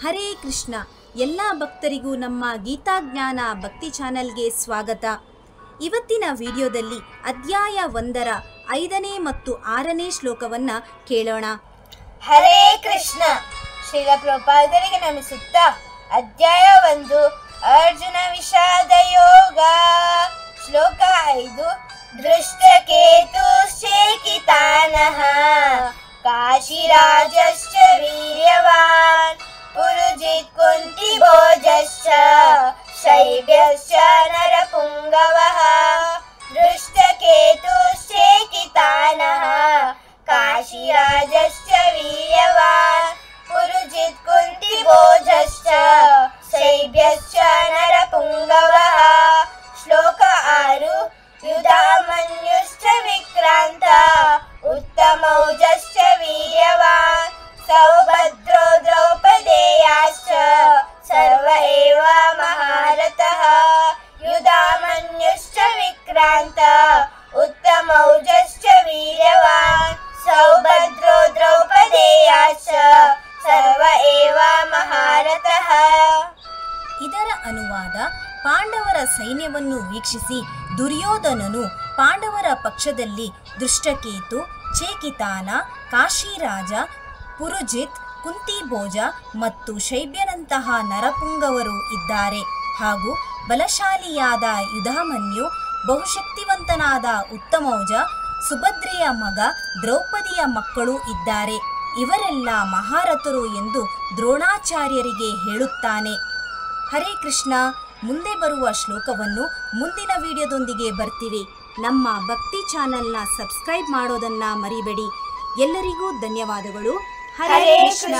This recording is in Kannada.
ಹರೇ ಕೃಷ್ಣ. ಎಲ್ಲ ಭಕ್ತರಿಗೂ ನಮ್ಮ ಗೀತಾಜ್ಞಾನ ಭಕ್ತಿ ಚಾನೆಲ್ಗೆ ಸ್ವಾಗತ. ಇವತ್ತಿನ ವಿಡಿಯೋದಲ್ಲಿ ಅಧ್ಯಾಯ 1ರ 5ನೇ ಮತ್ತು 6ನೇ ಶ್ಲೋಕವನ್ನು ಕೇಳೋಣ. ಹರೇ ಕೃಷ್ಣ. ಶ್ರೀಲ ಪ್ರಭುಪಾದರಿಗೆ ನಮಿಸುತ್ತಾ ಅಧ್ಯಾಯ 1 ಅರ್ಜುನ ವಿಷಾದ ಯೋಗ. ಶ್ಲೋಕ 5. ದೃಷ್ಟಕೇತುಶ್ಚೇಕಿತಾನಃ ಕಾಶಿರಾಜಶ್ಚ ವೀರ್ಯವಾನ್ ಪುರುಜಿತ್ ಕುಂತಿಭೋಜಶ್ಚ ಶೈಬ್ಯಶ್ಚ ನರಪುಂಗವಃ. ದೃಷ್ಟಕೇತುಶ್ಚೇಕಿತಾನಃ ಕಾಶಿರಾಜಶ್ಚ ವೀರ್ಯವಾನ್ ಪುರುಜಿತ್ ಕುಂತಿಭೋಜಶ್ಚ ಶೈಬ್ಯಶ್ಚ ನರಪುಂಗವಃ. ಶ್ಲೋಕ 6. ಯುಧಾಮನ್ಯುಶ್ಚ ವಿಕ್ರಾಂತ ಉತ್ತಮೌಜಶ್ಚ ವೀರ್ಯವಾನ್ ಸೌಭದ್ರೋ ದ್ರೌಪದೇಯಾಶ್ಚ ಸರ್ವ ಏವ ಮಹಾರಥಃ. ಯುಧಾಮನ್ಯುಶ್ಚ ವಿಕ್ರಾಂತ ಉತ್ತಮೌಜಶ್ಚ ವೀರ್ಯವಾನ್ ಸೌಭದ್ರೋ ದ್ರೌಪದೇಯಾಶ್ಚ ಸರ್ವ ಏವ ಮಹಾರಥಃ. ಇದರ ಅನುವಾದ: ಪಾಂಡವರ ಸೈನ್ಯವನ್ನು ವೀಕ್ಷಿಸಿ ದುರ್ಯೋಧನನು ಪಾಂಡವರ ಪಕ್ಷದಲ್ಲಿ ದೃಷ್ಟಕೇತು, ಚೇಕಿತಾನ, ಕಾಶಿರಾಜ, ಪುರುಜಿತ್, ಕುಂತಿಭೋಜ ಮತ್ತು ಶೈಬ್ಯನಂತಹ ನರಪುಂಗವರು ಇದ್ದಾರೆ. ಹಾಗೂ ಬಲಶಾಲಿಯಾದ ಯುಧಾಮನ್ಯು, ಬಹುಶಕ್ತಿವಂತನಾದ ಉತ್ತಮೌಜ, ಸುಭದ್ರೆಯ ಮಗ ದ್ರೌಪದಿಯ ಮಕ್ಕಳು ಇದ್ದಾರೆ. ಇವರೆಲ್ಲ ಮಹಾರಥರು ಎಂದು ದ್ರೋಣಾಚಾರ್ಯರಿಗೆ ಹೇಳುತ್ತಾನೆ. ಹರೇ ಕೃಷ್ಣ. ಮುಂದೆ ಬರುವ ಶ್ಲೋಕವನ್ನು ಮುಂದಿನ ವಿಡಿಯೋದೊಂದಿಗೆ ಬರ್ತೀವಿ. ನಮ್ಮ ಭಕ್ತಿ ಚಾನೆಲ್ನ ಸಬ್ಸ್ಕ್ರೈಬ್ ಮಾಡೋದನ್ನು ಮರಿಬೇಡಿ. ಎಲ್ಲರಿಗೂ ಧನ್ಯವಾದಗಳು. ಹರೇ ಕೃಷ್ಣ.